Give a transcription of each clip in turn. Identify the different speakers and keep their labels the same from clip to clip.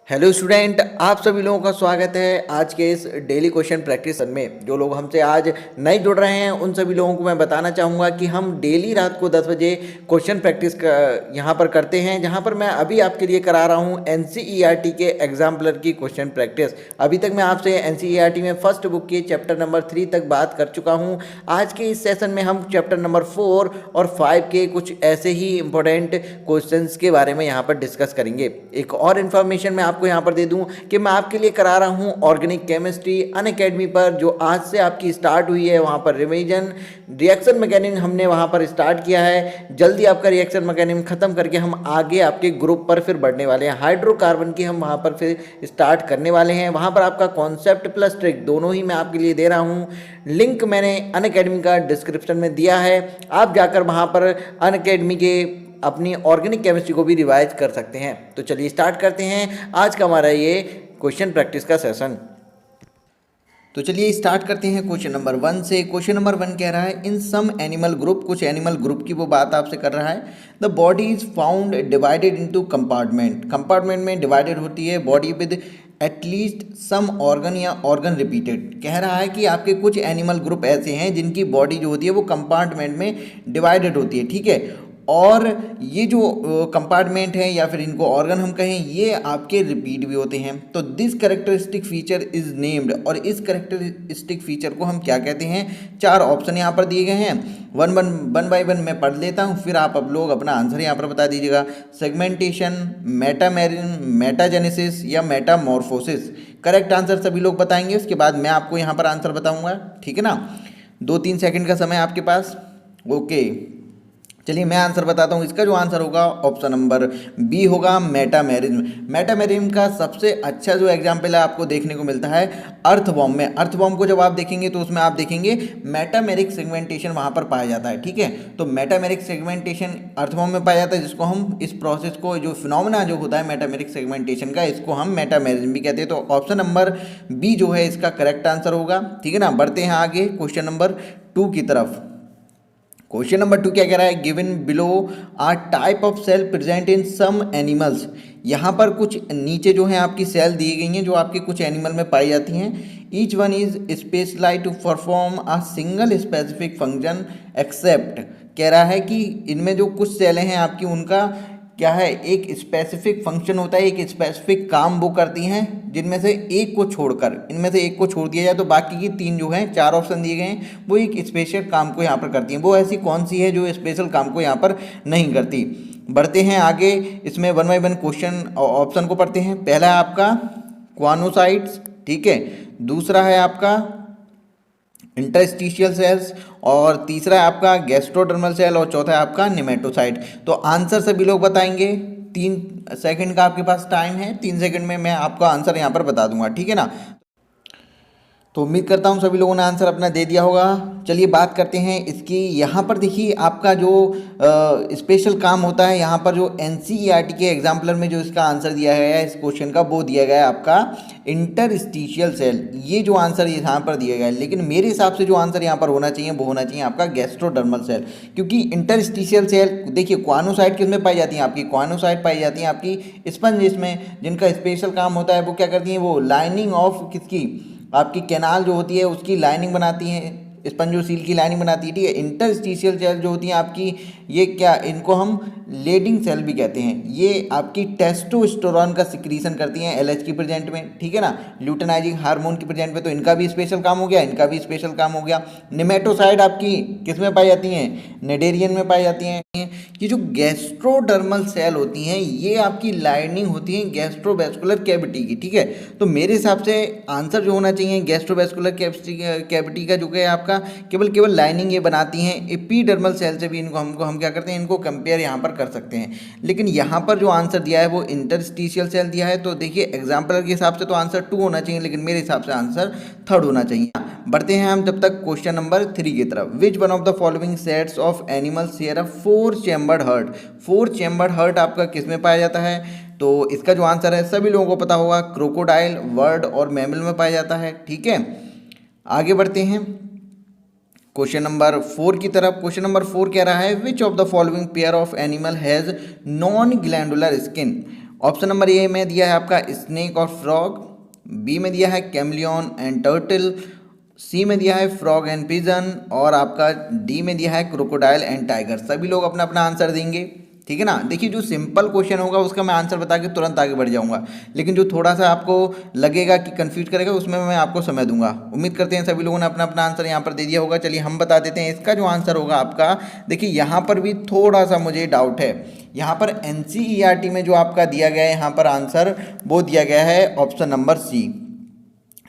Speaker 1: Hello student, आप सभी लोगों का स्वागत है आज के इस डेली क्वेश्चन प्रैक्टिस में। जो लोग हमसे आज नए जुड़ रहे हैं उन सभी लोगों को मैं बताना चाहूँगा कि हम डेली रात को 10 बजे क्वेश्चन प्रैक्टिस यहाँ पर करते हैं, जहाँ पर मैं अभी आपके लिए करा रहा हूँ एनसीईआरटी के एग्जाम्पलर की क्वेश्चन प्रैक्टिस। अभी तक मैं आपसे एनसीईआरटी में फर्स्ट बुक के चैप्टर नंबर 3 तक बात कर चुका हूँ। आज के इस सेशन में हम चैप्टर नंबर 4 और 5 के कुछ ऐसे ही इंपॉर्टेंट क्वेश्चन के बारे में यहाँ पर डिस्कस करेंगे। एक और इन्फॉर्मेशन मैं आपको यहाँ पर दे दूं कि मैं आपके लिए करा रहा हूँ ऑर्गेनिक केमिस्ट्री अनअकैडमी पर, जो आज से आपकी स्टार्ट हुई है। वहाँ पर रिवीजन रिएक्शन मैकेनिज्म हमने वहाँ पर स्टार्ट किया है। जल्दी आपका रिएक्शन मैकेनिज्म खत्म करके हम आगे आपके ग्रुप पर फिर बढ़ने वाले हैं। हाइड्रोकार्बन की हम वहाँ पर फिर स्टार्ट करने वाले हैं। वहाँ पर आपका कॉन्सेप्ट प्लस ट्रिक दोनों ही मैं आपके लिए दे रहा हूँ। लिंक मैंने अनअकैडमी का डिस्क्रिप्शन में दिया है, आप जाकर वहाँ पर अनअकैडमी के अपनी ऑर्गेनिक केमिस्ट्री को भी रिवाइज कर सकते हैं। तो चलिए स्टार्ट करते हैं आज का हमारा ये क्वेश्चन प्रैक्टिस का सेशन। तो चलिए स्टार्ट करते हैं क्वेश्चन नंबर 1 से। क्वेश्चन नंबर 1 कह रहा है इन सम एनिमल ग्रुप, कुछ एनिमल ग्रुप की वो बात आपसे कर रहा है। The body is found divided into compartment, compartment में डिवाइडेड होती है body with at least some organ या ऑर्गन रिपीटेड। कह रहा है कि आपके कुछ एनिमल ग्रुप ऐसे हैं जिनकी बॉडी जो होती है वो कंपार्टमेंट में डिवाइडेड होती है, ठीक है। और ये जो कंपार्टमेंट है या फिर इनको ऑर्गन हम कहें, ये आपके रिपीट भी होते हैं। तो this characteristic feature is named, और इस करेक्टरिस्टिक फीचर को हम क्या कहते हैं। 4 ऑप्शन यहाँ पर दिए गए हैं, वन बाय वन मैं पढ़ लेता हूँ, फिर आप लोग अपना आंसर यहाँ पर बता दीजिएगा। सेगमेंटेशन, मेटाजेनेसिस या मेटामॉर्फोसिस। करेक्ट आंसर सभी लोग बताएंगे, उसके बाद मैं आपको यहाँ पर आंसर बताऊँगा, ठीक है ना। 2-3 सेकंड का समय आपके पास, ओके। चलिए मैं आंसर बताता हूँ। इसका जो आंसर होगा ऑप्शन नंबर बी होगा, मेटामेरिज्म। मेटामेरिज्म का सबसे अच्छा जो एग्जाम्पल है आपको देखने को मिलता है अर्थवॉर्म में। अर्थवॉर्म को जब आप देखेंगे तो उसमें आप देखेंगे मेटामेरिक सेगमेंटेशन वहाँ पर पाया जाता है, ठीक है। तो मेटामेरिक सेगमेंटेशन अर्थवॉर्म में पाया जाता है, जिसको हम इस प्रोसेस को, जो फिनोमेना जो होता है मेटामेरिक सेगमेंटेशन का, इसको हम मेटामेरिज्म भी कहते हैं। तो ऑप्शन नंबर बी जो है इसका करेक्ट आंसर होगा, ठीक है ना। बढ़ते हैं आगे क्वेश्चन नंबर 2 की तरफ। क्वेश्चन नंबर 2 क्या कह रहा है, given below are type of cell present in some animals. यहाँ पर कुछ नीचे जो है आपकी सेल दी गई हैं जो आपके कुछ एनिमल में पाई जाती हैं। Each one is specialised to perform a single specific function except. कह रहा है कि इनमें जो कुछ सेलें हैं आपकी, उनका क्या है, एक स्पेसिफिक फंक्शन होता है, एक स्पेसिफिक काम वो करती हैं, जिनमें से एक को छोड़कर, इनमें से एक को छोड़ दिया जाए तो बाकी की 3 जो हैं, 4 ऑप्शन दिए गए हैं, वो एक स्पेशल काम को यहाँ पर करती हैं। वो ऐसी कौन सी है जो स्पेशल काम को यहाँ पर नहीं करती। बढ़ते हैं आगे, इसमें 1 बाय 1 क्वेश्चन ऑप्शन को पढ़ते हैं। पहला है आपका क्वानोसाइट्स, ठीक है। दूसरा है आपका इंटरस्टिशियल सेल्स, और तीसरा है आपका गैस्ट्रोडर्मल सेल, और चौथा है आपका निमेटोसाइट। तो आंसर सभी लोग बताएंगे। 3 सेकंड का आपके पास टाइम है, 3 सेकंड में मैं आपका आंसर यहाँ पर बता दूंगा, ठीक है ना। तो उम्मीद करता हूँ सभी लोगों ने आंसर अपना दे दिया होगा। चलिए बात करते हैं इसकी। यहाँ पर देखिए आपका जो स्पेशल काम होता है, यहाँ पर जो एनसीईआरटी के एग्जाम्पलर में जो इसका आंसर दिया गया है इस क्वेश्चन का, वो दिया गया है आपका इंटरस्टिशियल सेल। ये जो आंसर यहाँ पर दिया गया है, लेकिन मेरे हिसाब से जो आंसर यहाँ पर होना चाहिए वो होना चाहिए आपका गैस्ट्रोडर्मल सेल। क्योंकि इंटरस्टिशियल सेल, देखिए क्वानोसाइट किसमें पाई जाती है आपकी, क्वानोसाइट पाई जाती है आपकी स्पंज में, जिनका स्पेशल काम होता है वो क्या करती हैं, वो लाइनिंग ऑफ किसकी, आपकी कैनाल जो होती है उसकी लाइनिंग बनाती हैं, स्पंजोसील की लाइनिंग बनाती है, ठीक है। इंटरस्टिशियल सेल जो होती हैं आपकी, ये क्या, इनको हम लेडिंग सेल भी कहते हैं। ये आपकी टेस्टोस्टेरोन का सिक्रीशन करती हैं एलएच की प्रेजेंट में, ठीक है ना, ल्यूटेनाइजिंग हार्मोन की प्रेजेंट में। तो इनका भी स्पेशल काम हो गया, इनका भी स्पेशल काम हो गया। निमेटोसाइड आपकी किस में पाई जाती हैं, नेडेरियन में पाई जाती हैं। ये जो गैस्ट्रोडर्मल सेल होती हैं, ये आपकी लाइनिंग होती है गैस्ट्रोवेस्कुलर कैविटी की, ठीक है। तो मेरे हिसाब से आंसर जो होना चाहिए गैस्ट्रोवेस्कुलर कैविटी का, जो कि आपका केवल लाइनिंग ये बनाती हैं। एपिडर्मल सेल से भी इनको हम क्या करते हैं, इनको कंपेयर यहाँ पर कर सकते हैं। लेकिन यहाँ पर जो आंसर दिया है वो इंटरस्टिशियल सेल दिया है। तो देखिए एग्जाम्पल के हिसाब से तो आंसर 2 होना चाहिए, लेकिन मेरे हिसाब से आंसर 3rd होना चाहिए। बढ़ते हैं हम तब तक क्वेश्चन नंबर 3 की तरफ। विच one of the following sets of animals share a 4 chambered heart. 4 chambered heart आपका किस में पाया जाता है, तो इसका जो आंसर है सभी लोगों को पता होगा, क्रोकोडाइल, बर्ड और मैमल में पाया जाता है, ठीक है। आगे बढ़ते हैं क्वेश्चन नंबर 4 की तरफ। क्वेश्चन नंबर 4 कह रहा है विच of the following pair of animal has non glandular skin. Option number ए में दिया है आपका स्नेक और फ्रॉग, बी में दिया है कैमलियन एंड टर्टल, सी में दिया है फ्रॉग एंड पिजन, और आपका डी में दिया है क्रोकोडाइल एंड टाइगर। सभी लोग अपना अपना आंसर देंगे, ठीक है ना। देखिए जो सिंपल क्वेश्चन होगा उसका मैं आंसर बता के तुरंत आगे बढ़ जाऊंगा, लेकिन जो थोड़ा सा आपको लगेगा कि कंफ्यूज करेगा उसमें मैं आपको समय दूंगा। उम्मीद करते हैं सभी लोगों ने अपना अपना आंसर यहाँ पर दे दिया होगा। चलिए हम बता देते हैं इसका जो आंसर होगा आपका। देखिए यहाँ पर भी थोड़ा सा मुझे डाउट है, यहाँ पर NCERT में जो आपका दिया गया है यहाँ पर आंसर वो दिया गया है ऑप्शन नंबर सी,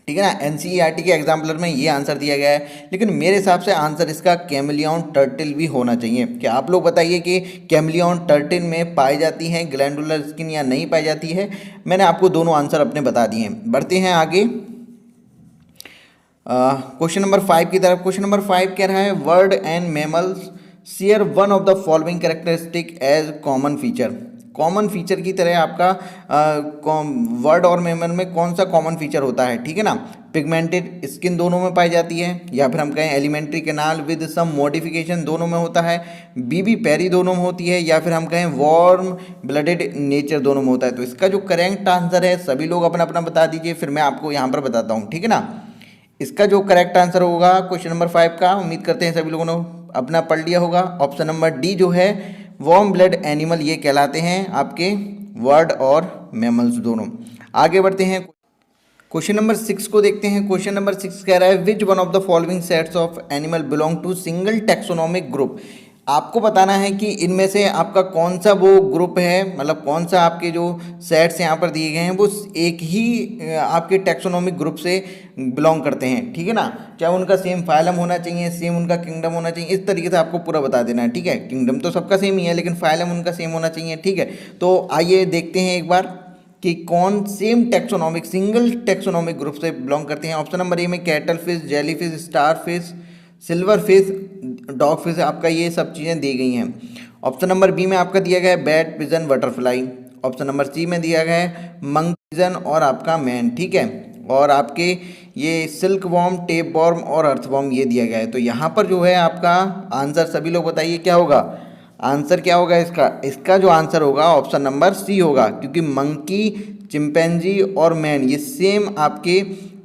Speaker 1: ठीक है ना। NCERT के एग्जाम्पलर में ये आंसर दिया गया है, लेकिन मेरे हिसाब से आंसर इसका कैमलियन टर्टिल भी होना चाहिए। क्या आप लोग बताइए कि कैमलियन टर्टिल में पाई जाती हैं ग्लैंडुलर स्किन या नहीं पाई जाती है। मैंने आपको दोनों आंसर अपने बता दिए हैं। बढ़ते हैं आगे क्वेश्चन नंबर 5 की तरफ। क्वेश्चन नंबर 5 कह रहा है bird and mammals share one of the following characteristic as common feature. Common feature की तरह आपका वर्ड और मैमल में कौन सा कॉमन फीचर होता है, ठीक है ना। पिगमेंटेड स्किन दोनों में पाई जाती है, या फिर हम कहें alimentary canal with some modification दोनों में होता है, बीबी पेरी दोनों में होती है, या फिर हम कहें वार्म ब्लडेड नेचर दोनों में होता है। तो इसका जो करेक्ट आंसर है सभी लोग अपना अपना बता दीजिए, फिर मैं आपको यहाँ पर बताता हूँ, ठीक है ना। इसका जो करेक्ट आंसर होगा क्वेश्चन नंबर 5 का, उम्मीद करते हैं सभी लोगों ने अपना पढ़ लिया होगा। ऑप्शन नंबर डी जो है वार्म ब्लड एनिमल ये कहलाते हैं आपके वर्ड और मैमल्स दोनों। आगे बढ़ते हैं क्वेश्चन नंबर 6 को देखते हैं। क्वेश्चन नंबर 6 कह रहा है which one of the following sets of animal belong to single taxonomic group. आपको बताना है कि इनमें से आपका कौन सा वो ग्रुप है, मतलब कौन सा आपके जो सेट्स यहाँ पर दिए गए हैं वो एक ही आपके टैक्सोनॉमिक ग्रुप से बिलोंग करते हैं, ठीक है ना। चाहे उनका सेम फाइलम होना चाहिए, सेम उनका किंगडम होना चाहिए, इस तरीके से आपको पूरा बता देना है, ठीक है। किंगडम तो सबका सेम ही है, लेकिन फाइलम उनका सेम होना चाहिए, ठीक है। तो आइए देखते हैं एक बार कि कौन same taxonomic single taxonomic group से बिलोंग करते हैं। ऑप्शन नंबर ए में cattle fish, jelly fish, star fish, silver fish, dog fish, आपका ये सब चीज़ें दी गई हैं। ऑप्शन नंबर बी में आपका दिया गया है bat, pigeon, butterfly. Option number C में दिया गया है मंकी, पिजन और आपका मैन, ठीक है। और आपके ये सिल्क वॉर्म, टेप वॉर्म और अर्थ वॉर्म ये दिया गया है। तो यहाँ पर जो है आपका आंसर सभी लोग बताइए क्या होगा। आंसर क्या होगा इसका जो आंसर होगा ऑप्शन नंबर सी होगा, क्योंकि मंकी, चिंपैंजी और मैन ये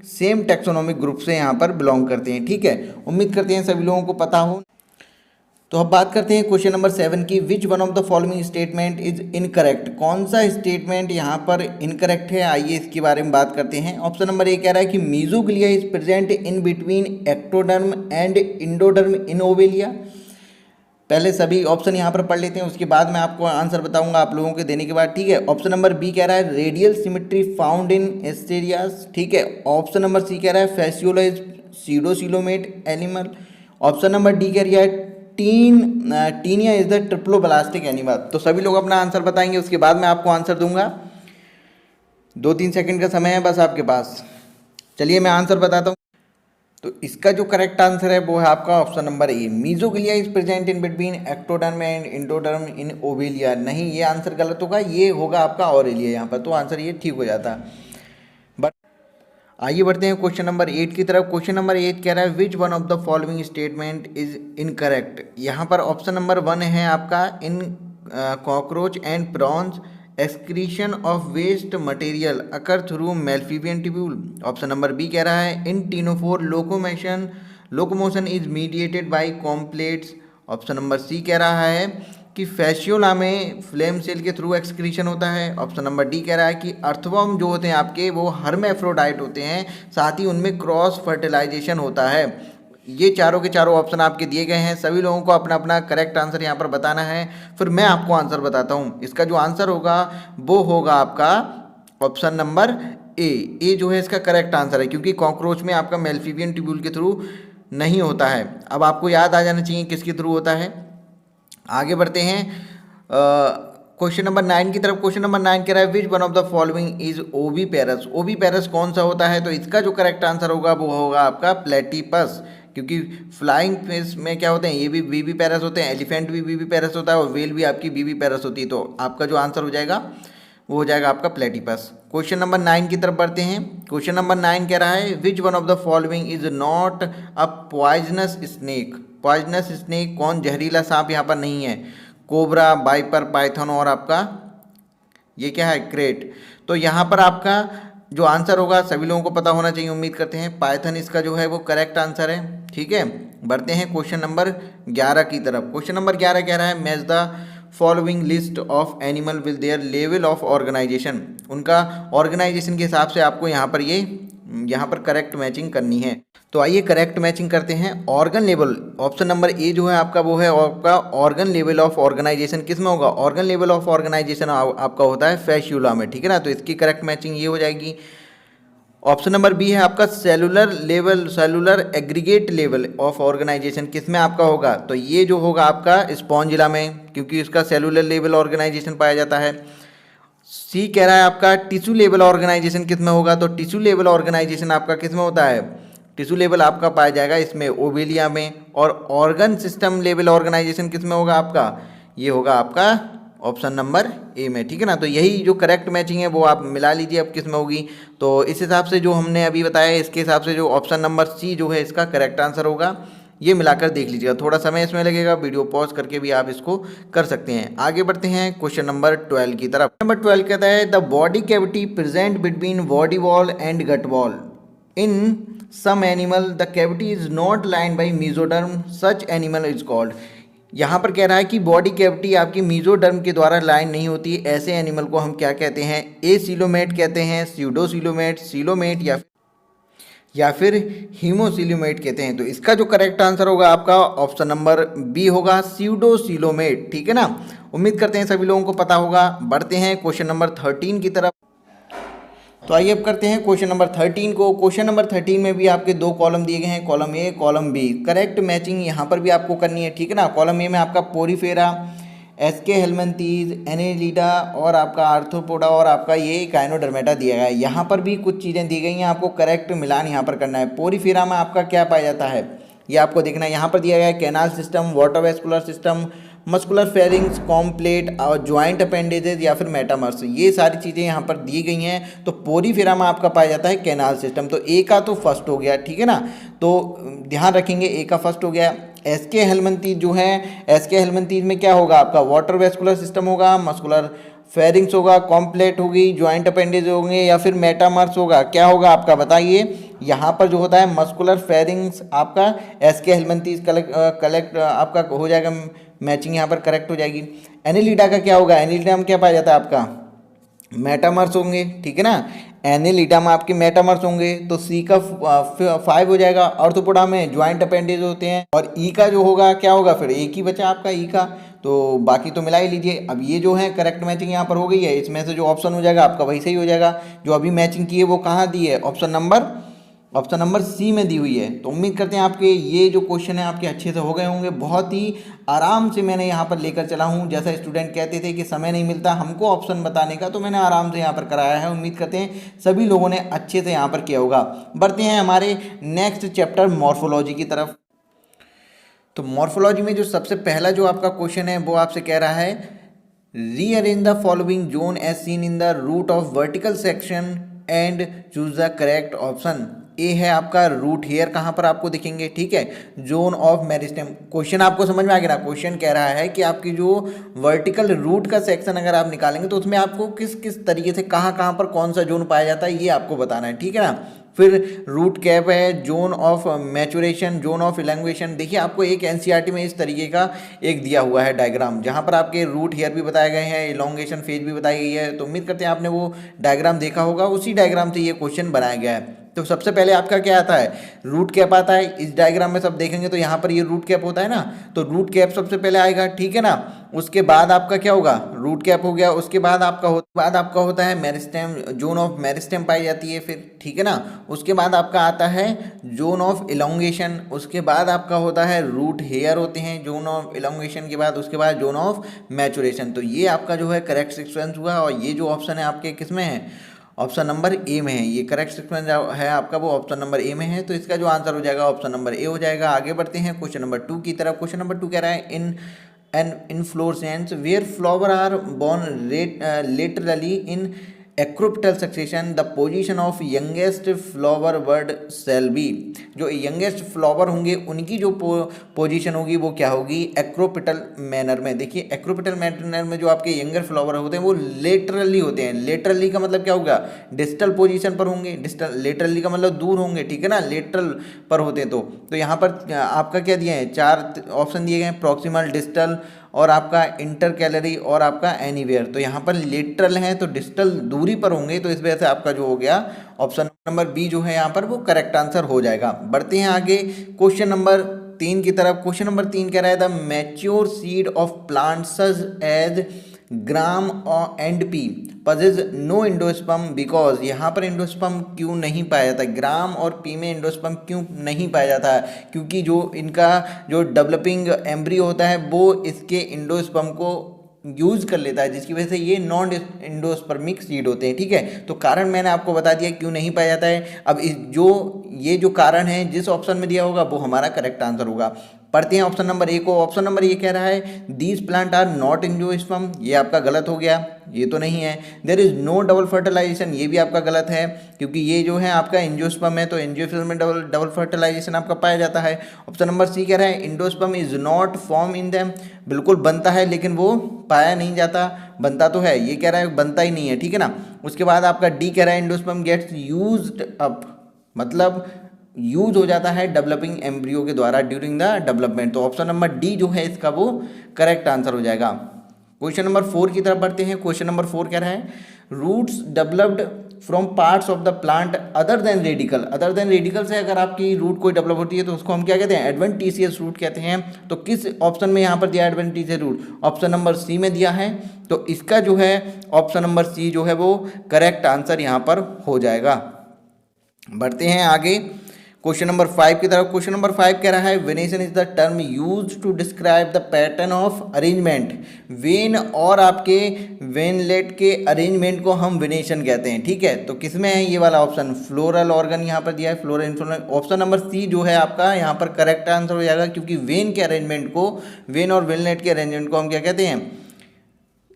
Speaker 1: सेम टैक्सोनॉमिक ग्रुप से यहाँ पर बिलोंग करते हैं, ठीक है। उम्मीद करते हैं सभी लोगों को पता हो। तो अब बात करते हैं क्वेश्चन नंबर 7 की। विच one of the following statement is incorrect. कौन सा स्टेटमेंट यहाँ पर इनकरेक्ट है, आइए इसके बारे में बात करते हैं। ऑप्शन नंबर ए कह रहा है कि mesoglea is present in between ectoderm and endoderm in Obelia. पहले सभी ऑप्शन यहाँ पर पढ़ लेते हैं, उसके बाद मैं आपको आंसर बताऊंगा आप लोगों के देने के बाद, ठीक है। ऑप्शन नंबर बी कह रहा है radial symmetry found in Asterias, ठीक है। ऑप्शन नंबर सी कह रहा है Fasciola is pseudocoelomate animal. Option number D कह रही है Taenia is the triploblastic animal. तो सभी लोग अपना आंसर बताएंगे, उसके बाद मैं आपको आंसर दूंगा। 2-3 सेकंड का समय है बस आपके पास। चलिए मैं आंसर बताता हूँ। तो इसका जो करेक्ट आंसर है वो है आपका option number A, mesoglea is present in between ectoderm and endoderm in Obelia. नहीं, ये आंसर गलत होगा, ये होगा आपका ऑरेलिया यहाँ पर, तो आंसर ये ठीक हो जाता। बट आइए बढ़ते हैं क्वेश्चन नंबर 8 की तरफ। क्वेश्चन नंबर 8 कह रहा है which one of the following statement is incorrect. यहाँ पर ऑप्शन नंबर 1 है आपका in cockroach and prawns excretion of waste material occur through Malpighian tubule. Option number B कह रहा है in ctenophore locomotion is mediated by comb plates. Option number C कह रहा है कि फैसियोला में फ्लेम सेल के थ्रू एक्सक्रीशन होता है। ऑप्शन नंबर डी कह रहा है कि अर्थवर्म जो होते हैं आपके वो हर्मेफ्रोडाइट होते हैं, साथ ही उनमें क्रॉस फर्टिलाइजेशन होता है। ये चारों के चारों ऑप्शन आपके दिए गए हैं, सभी लोगों को अपना अपना करेक्ट आंसर यहाँ पर बताना है, फिर मैं आपको आंसर बताता हूँ। इसका जो आंसर होगा वो होगा आपका ऑप्शन नंबर ए जो है इसका करेक्ट आंसर है, क्योंकि कॉकरोच में आपका मेल्फीबियन ट्यूब्यूल के थ्रू नहीं होता है। अब आपको याद आ जाना चाहिए किसके थ्रू होता है। आगे बढ़ते हैं क्वेश्चन नंबर 9 की तरफ। क्वेश्चन नंबर 9 कह रहा है which one of the following is oviparous. Oviparous कौन सा होता है, तो इसका जो करेक्ट आंसर होगा वो होगा आपका प्लेटिपस, क्योंकि फ्लाइंग फिश में क्या होते हैं, ये भी बीबी पैरस होते हैं, एलिफेंट भी बीबी पैरस होता है और वेल भी आपकी बीबी पैरस होती है। तो आपका जो आंसर हो जाएगा वो हो जाएगा आपका प्लेटिपस। क्वेश्चन नंबर 9 की तरफ बढ़ते हैं। क्वेश्चन नंबर 9 कह रहा है which one of the following is not a poisonous snake. Poisonous snake कौन, जहरीला सांप यहाँ पर नहीं है। कोबरा, वाइपर, पाइथन और आपका ये क्या है, क्रेट। तो यहाँ पर आपका जो आंसर होगा सभी लोगों को पता होना चाहिए, उम्मीद करते हैं। पाइथन इसका जो है वो करेक्ट आंसर है, ठीक है। बढ़ते हैं क्वेश्चन नंबर 11 की तरफ। क्वेश्चन नंबर 11 कह रहा है, match the following list of animal with their level of organisation. उनका ऑर्गेनाइजेशन के हिसाब से आपको यहाँ पर करेक्ट मैचिंग करनी है। तो आइए करेक्ट मैचिंग करते हैं। ऑर्गन लेवल, ऑप्शन नंबर ए जो है आपका वो है आपका ऑर्गन लेवल ऑफ ऑर्गेनाइजेशन किस में होगा, ऑर्गन लेवल ऑफ ऑर्गेनाइजेशन आपका होता है फैस्यूला में, ठीक है ना। तो इसकी करेक्ट मैचिंग ये हो जाएगी। ऑप्शन नंबर बी है आपका cellular level, cellular aggregate level of organisation किस में आपका होगा, तो ये जो होगा आपका स्पॉन्जिला में, क्योंकि इसका सेलुलर लेवल ऑर्गेनाइजेशन पाया जाता है। सी कह रहा है आपका टिश्यू लेवल ऑर्गेनाइजेशन किस में होगा, तो टिश्यू लेवल ऑर्गेनाइजेशन आपका किस में होता है, टिश्यू लेवल आपका पाया जाएगा इसमें ओवेलिया में। और ऑर्गन सिस्टम लेवल ऑर्गेनाइजेशन किस में होगा आपका, ये होगा आपका ऑप्शन नंबर ए में, ठीक है ना। तो यही जो करेक्ट मैचिंग है वो आप मिला लीजिए अब किस में होगी। तो इस हिसाब से जो हमने अभी बताया इसके हिसाब से जो ऑप्शन नंबर सी जो है इसका करेक्ट आंसर होगा। ये मिलाकर देख लीजिएगा, थोड़ा समय इसमें लगेगा, वीडियो पॉज करके भी आप इसको कर सकते हैं। आगे बढ़ते हैं क्वेश्चन नंबर 12 की तरफ। नंबर 12 कहता है the body cavity present between body wall and gut wall in some animal the cavity is not lined by mesoderm such animal is called. यहाँ पर कह रहा है कि बॉडी कैविटी आपकी मीजोडर्म के द्वारा लाइन नहीं होती, ऐसे एनिमल को हम क्या कहते हैं, ए सीलोमेट कहते हैं, स्यूडोसीलोमेट, सीलोमेट या फिर हीमोसीलोमेट कहते हैं। तो इसका जो करेक्ट आंसर होगा आपका ऑप्शन नंबर बी होगा, स्यूडोसीलोमेट, ठीक है ना। उम्मीद करते हैं सभी लोगों को पता होगा। बढ़ते हैं क्वेश्चन नंबर 13 की तरफ। तो आइए अब करते हैं क्वेश्चन नंबर 13 को। क्वेश्चन नंबर 13 में भी आपके दो कॉलम दिए गए हैं, column A column B. Correct matching यहाँ पर भी आपको करनी है, ठीक है ना। कॉलम ए में आपका पोरीफेरा, एसके हेलमिंथीज, एनेलिडा और आपका आर्थ्रोपोडा और आपका ये गायनोडर्मेटा दिया गया है। यहाँ पर भी कुछ चीज़ें दी गई हैं, आपको करेक्ट मिलान यहाँ पर करना है। पोरीफेरा में आपका क्या पाया जाता है ये आपको देखना है। यहाँ पर दिया गया है canal system, water vascular system, muscular pharynx, complete और ज्वाइंट अपेंडेजेस या फिर मेटामर्स, ये सारी चीज़ें यहाँ पर दी गई हैं। तो पोरीफेरा में आपका पाया जाता है कैनाल सिस्टम। तो ए का तो फर्स्ट हो गया, ठीक है ना। तो ध्यान रखेंगे ए का फर्स्ट हो गया। एसके हेलमिंथीज जो है, एसके हेलमिंथीज में क्या होगा आपका, वाटर वेस्कुलर सिस्टम होगा, मस्कुलर फेरिंग्स होगा, कॉम्प्लेट होगी, ज्वाइंट अपेंडेज होंगे या फिर मेटामर्स होगा, क्या होगा आपका बताइए। यहाँ पर जो होता है मस्कुलर फेरिंग्स आपका एसके हेलमिंथीज कलेक्ट आपका हो जाएगा, मैचिंग यहाँ पर करेक्ट हो जाएगी। एनेलिडा का क्या होगा, एनेलिडा में क्या पाया जाता है आपका, मेटामर्स होंगे, ठीक है ना। एनेलिडा में आपके मेटामर्स होंगे, तो सी का 5 हो जाएगा। ऑर्थोपोडा में ज्वाइंट अपेंडेज होते हैं। और ई का जो होगा क्या होगा, फिर एक ही बचा आपका ई का, तो बाकी तो मिला ही लीजिए। अब ये जो है करेक्ट मैचिंग यहाँ पर हो गई है, इसमें से जो ऑप्शन हो जाएगा आपका वही सही हो जाएगा। जो अभी मैचिंग की है वो कहाँ दी है, ऑप्शन नंबर सी में दी हुई है। तो उम्मीद करते हैं आपके ये जो क्वेश्चन है आपके अच्छे से हो गए होंगे। बहुत ही आराम से मैंने यहाँ पर लेकर चला हूँ। जैसा स्टूडेंट कहते थे कि समय नहीं मिलता हमको ऑप्शन बताने का, तो मैंने आराम से यहाँ पर कराया है। उम्मीद करते हैं सभी लोगों ने अच्छे से यहाँ पर किया होगा। बढ़ते हैं हमारे नेक्स्ट चैप्टर मॉर्फोलॉजी की तरफ। तो मॉर्फोलॉजी में जो सबसे पहला जो आपका क्वेश्चन है वो आपसे कह रहा है rearrange the following zone as seen in the root of vertical section and choose the correct option. A है आपका रूट हेयर, कहाँ पर आपको दिखेंगे, ठीक है, जोन ऑफ मेरिस्टेम। क्वेश्चन आपको समझ में आ गया ना। क्वेश्चन कह रहा है कि आपकी जो वर्टिकल रूट का सेक्शन अगर आप निकालेंगे तो उसमें आपको किस किस तरीके से कहाँ कहाँ पर कौन सा जोन पाया जाता है ये आपको बताना है, ठीक है ना। फिर रूट कैप है, zone of maturation, zone of elongation. देखिए आपको एक एनसीईआरटी में इस तरीके का एक दिया हुआ है डायग्राम, जहाँ पर आपके रूट हेयर भी बताए गए हैं, इलॉन्गेशन फेज भी बताई गई है। तो उम्मीद करते हैं आपने वो डायग्राम देखा होगा, उसी डायग्राम से ये क्वेश्चन बनाया गया है। तो सबसे पहले आपका क्या आता है, रूट कैप आता है। इस डायग्राम में सब देखेंगे तो यहाँ पर ये रूट कैप होता है ना, तो रूट कैप सबसे पहले आएगा, ठीक है ना। उसके बाद आपका क्या होगा, रूट कैप हो गया। उसके बाद आपका होता है मेरिस्टेम, जोन ऑफ मेरिस्टेम पाई जाती है फिर, ठीक है ना। उसके बाद आपका आता है जोन ऑफ इलॉन्गेशन। उसके बाद आपका होता है रूट हेयर होते हैं जोन ऑफ इलॉन्गेशन के बाद। उसके बाद जोन ऑफ मैचुरेशन। तो ये आपका जो है करेक्ट सीक्वेंस हुआ। और ये जो ऑप्शन है आपके किस में है, ऑप्शन नंबर ए में है। ये करेक्ट सीक्वेंस है आपका वो ऑप्शन नंबर ए में है। तो इसका जो आंसर हो जाएगा ऑप्शन नंबर ए हो जाएगा। आगे बढ़ते हैं क्वेश्चन नंबर 2 की तरफ। क्वेश्चन नंबर 2 कह रहा है in an inflorescence where flower are borne laterally in acropetal succession the position of youngest flower bird sell be, जो यंगेस्ट फ्लावर होंगे उनकी जो पोजीशन होगी वो क्या होगी, एक्रोपिटल मैनर में। देखिए एक्रोपिटल मैनर में जो आपके यंगर फ्लावर होते हैं वो लेटरली होते हैं। लेटरली का मतलब क्या होगा, डिस्टल पोजीशन पर होंगे। डिस्टल, लेटरली का मतलब दूर होंगे, ठीक है ना, लेटरल पर होते हैं। तो यहाँ पर आपका क्या दिए हैं, 4 ऑप्शन दिए गए हैं, प्रॉक्सिमल, डिस्टल और आपका इंटर कैलरी और आपका एनीवेयर। तो यहाँ पर लेटरल है तो डिस्टल दूरी पर होंगे, तो इस वजह से आपका जो हो गया ऑप्शन नंबर बी जो है यहाँ पर वो करेक्ट आंसर हो जाएगा। बढ़ते हैं आगे क्वेश्चन नंबर 3 की तरफ। क्वेश्चन नंबर 3 कह रहा है the mature seed of plants as gram and pea possess no endosperm because, यहाँ पर इंडोस्पर्म क्यों नहीं पाया जाता, ग्राम और पी में इंडोस्पर्म क्यों नहीं पाया जाता है, क्योंकि जो इनका जो डेवलपिंग एम्ब्रियो होता है वो इसके इंडोस्पर्म को यूज कर लेता है, जिसकी वजह से ये नॉन इंडोस्पर्मिक सीड होते हैं। ठीक है, तो कारण मैंने आपको बता दिया क्यों नहीं पाया जाता है। अब ये जो कारण है जिस ऑप्शन में दिया होगा वो हमारा करेक्ट आंसर होगा। पढ़ते हैं ऑप्शन नंबर ए को। ऑप्शन नंबर ए कह रहा है these plant are not angiosperm, ये आपका गलत हो गया, ये तो नहीं है। There is no double fertilisation, ये भी आपका गलत है, क्योंकि ये जो है आपका एंजियोस्पर्म है, तो एंजियोस्पर्म में डबल फर्टिलाइजेशन आपका पाया जाता है। ऑप्शन नंबर सी कह रहा है endosperm is not form in them, बिल्कुल बनता है लेकिन वो पाया नहीं जाता, बनता तो है, ये कह रहा है बनता ही नहीं है, ठीक है ना। उसके बाद आपका डी कह रहा है इंडोस्पर्म गेट्स यूज्ड अप, मतलब यूज हो जाता है डेवलपिंग एम्ब्रियो के द्वारा ड्यूरिंग द डेवलपमेंट। तो ऑप्शन नंबर डी जो है इसका वो करेक्ट आंसर हो जाएगा। क्वेश्चन नंबर 4 की तरफ बढ़ते हैं। क्वेश्चन नंबर 4 कह रहा है roots developed from parts of the plant other than radicle. Other than radicle से अगर आपकी रूट कोई डेवलप होती है तो उसको हम क्या कहते हैं, एडवेंटिशियस रूट कहते हैं। तो किस ऑप्शन में यहाँ पर दिया adventitious root, option number C में दिया है, तो इसका जो है ऑप्शन नंबर सी जो है वो करेक्ट आंसर यहाँ पर हो जाएगा। बढ़ते हैं आगे क्वेश्चन नंबर 5 की तरफ। क्वेश्चन नंबर 5 कह रहा है venation is the term used to describe the pattern of arrangement. Vein और आपके वेनलेट के अरेंजमेंट को हम वेनेशन कहते हैं, ठीक है। तो किसमें है ये वाला ऑप्शन, फ्लोरल ऑर्गन यहाँ पर दिया है, फ्लोरल इन्फ्लोरल। ऑप्शन नंबर सी जो है आपका यहाँ पर करेक्ट आंसर हो जाएगा, क्योंकि वेन के अरेंजमेंट को, वेन और वेनलेट के अरेंजमेंट को हम क्या कहते हैं,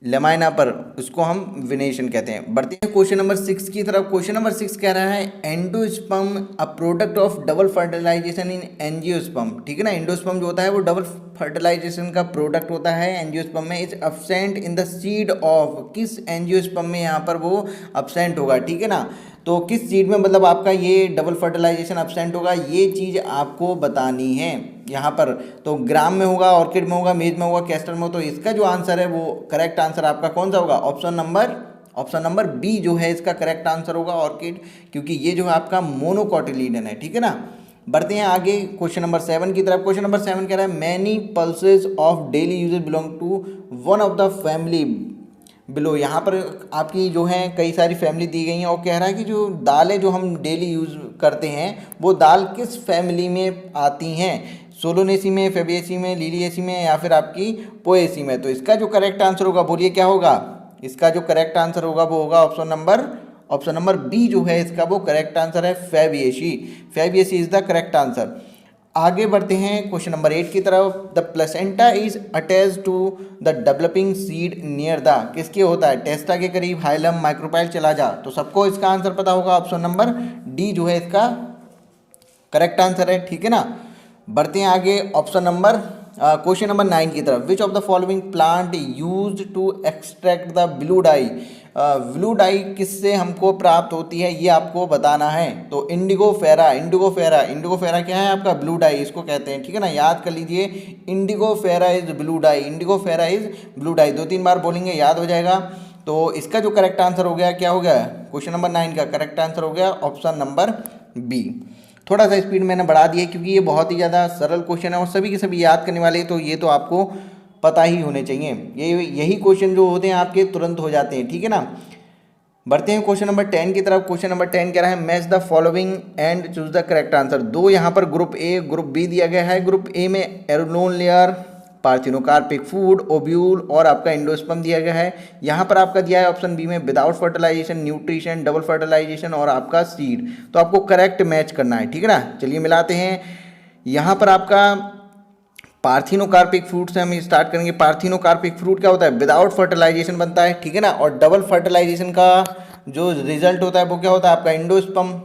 Speaker 1: लेमाइना पर, उसको हम वेनेशन कहते हैं। बढ़ते हैं क्वेश्चन नंबर 6 की तरफ। क्वेश्चन नंबर 6 कह रहा है endosperm a product of double fertilisation in angiosperm, ठीक है ना। एंडोस्पर्म जो होता है वो डबल फर्टिलाइजेशन का प्रोडक्ट होता है एंजियोस्पर्म में। Is absent in the seed of, किस एंजियोस्पर्म में यहाँ पर वो एब्सेंट होगा, ठीक है ना। तो किस सीड में मतलब आपका ये डबल फर्टिलाइजेशन एब्सेंट होगा, ये चीज़ आपको बतानी है यहाँ पर। तो ग्राम में होगा, ऑर्किड में होगा, मेज में होगा, कैस्टर में, तो इसका जो आंसर है वो करेक्ट आंसर आपका कौन सा होगा, ऑप्शन नंबर बी जो है इसका करेक्ट आंसर होगा, ऑर्किड, क्योंकि ये जो है आपका मोनोकोटिलीडन है, ठीक है ना। बढ़ते हैं आगे क्वेश्चन नंबर 7 की तरफ। क्वेश्चन नंबर 7 कह रहा है many pulses of daily uses belong to one of the family below. यहाँ पर आपकी जो है कई सारी फैमिली दी गई हैं और कह रहा है कि जो दालें जो हम डेली यूज़ करते हैं वो दाल किस फैमिली में आती हैं, सोलोनेसी में, फेबिएसी में, लिलिएसी में या फिर आपकी पोएसी में। तो इसका जो करेक्ट आंसर होगा, बोलिए क्या होगा, इसका जो करेक्ट आंसर होगा वो होगा ऑप्शन नंबर बी जो है इसका वो करेक्ट आंसर है, Fabaceae. Fabaceae is the correct answer. आगे बढ़ते हैं क्वेश्चन नंबर 8 की तरफ। The placenta is attach to the developing seed near the, किसके होता है, टेस्टा के करीब, हाइलम, माइक्रोपाइल, चला जा। तो सबको इसका आंसर पता होगा, ऑप्शन नंबर डी जो है इसका करेक्ट आंसर है, ठीक है ना। बढ़ते हैं आगे ऑप्शन नंबर क्वेश्चन नंबर 9 की तरफ। Which of the following plant used to extract the blue dye. Blue dye किससे हमको प्राप्त होती है ये आपको बताना है। तो इंडिगो फेरा क्या है आपका, ब्लू डाई इसको कहते हैं, ठीक है ना। याद कर लीजिए, इंडिगो फेरा इज ब्लू डाई, इंडिगो फेरा इज ब्लू डाई, 2-3 बार बोलेंगे याद हो जाएगा। तो इसका जो करेक्ट आंसर हो गया, क्या हो गया, क्वेश्चन नंबर 9 का करेक्ट आंसर हो गया ऑप्शन नंबर बी। थोड़ा सा स्पीड मैंने बढ़ा दिया क्योंकि ये बहुत ही ज़्यादा सरल क्वेश्चन है और सभी के सभी याद करने वाले, तो ये तो आपको पता ही होने चाहिए। यही क्वेश्चन जो होते हैं आपके तुरंत हो जाते हैं, ठीक है ना। बढ़ते हैं क्वेश्चन नंबर 10 की तरफ। क्वेश्चन नंबर 10 कह रहा है match the following and choose the correct answer. दो यहाँ पर ग्रुप ए ग्रुप बी दिया गया है। ग्रुप ए में एरोलोन लेयर, पार्थिनोकार्पिक फूड, ओब्यूल और आपका एंडोस्पर्म दिया गया है। यहाँ पर आपका दिया है ऑप्शन बी में without fertilisation, nutrition, double fertilisation और आपका सीड। तो आपको करेक्ट मैच करना है, ठीक है ना। चलिए मिलाते हैं। यहाँ पर आपका पार्थिनोकार्पिक फ्रूट से हम स्टार्ट करेंगे। पार्थिनोकार्पिक फ्रूट क्या होता है, विदाउट फर्टिलाइजेशन बनता है, ठीक है ना। और डबल फर्टिलाइजेशन का जो रिजल्ट होता है वो क्या होता है आपका एंडोस्पर्म,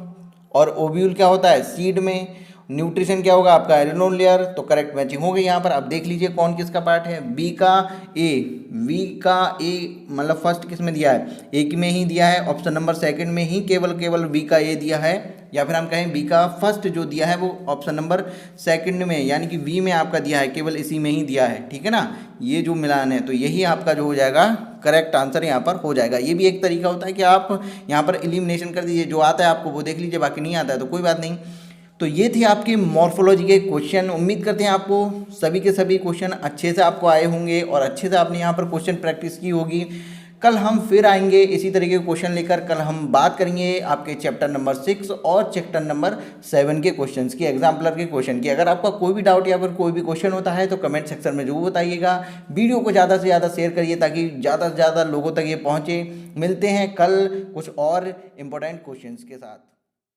Speaker 1: और ओव्यूल क्या होता है सीड में, न्यूट्रिशन क्या होगा आपका एरिनोल लेयर। तो करेक्ट मैचिंग हो गई यहाँ पर। अब देख लीजिए कौन किसका पार्ट है, बी का ए, वी का ए मतलब फर्स्ट किस में दिया है, एक में ही दिया है, ऑप्शन नंबर सेकंड में ही केवल वी का ए दिया है, या फिर हम कहें बी का फर्स्ट जो दिया है वो ऑप्शन नंबर सेकंड में यानी कि वी में आपका दिया है, केवल इसी में ही दिया है, ठीक है ना। ये जो मिलान है तो यही आपका जो हो जाएगा करेक्ट आंसर यहाँ पर हो जाएगा। ये भी एक तरीका होता है कि आप यहाँ पर एलिमिनेशन कर दीजिए, जो आता है आपको वो देख लीजिए, बाकी नहीं आता है तो कोई बात नहीं। तो ये थे आपके मॉर्फोलॉजी के क्वेश्चन। उम्मीद करते हैं आपको सभी के सभी क्वेश्चन अच्छे से आपको आए होंगे और अच्छे से आपने यहाँ पर क्वेश्चन प्रैक्टिस की होगी। कल हम फिर आएंगे इसी तरीके के क्वेश्चन लेकर। कल हम बात करेंगे आपके चैप्टर नंबर 6 और चैप्टर नंबर 7 के क्वेश्चंस की, एग्जाम्पलर के क्वेश्चन की। अगर आपका कोई भी डाउट या फिर कोई भी क्वेश्चन होता है तो कमेंट सेक्शन में जरूर बताइएगा। वीडियो को ज़्यादा से ज़्यादा शेयर करिए ताकि ज़्यादा से ज़्यादा लोगों तक ये पहुँचे। मिलते हैं कल कुछ और इम्पोर्टेंट क्वेश्चंस के साथ।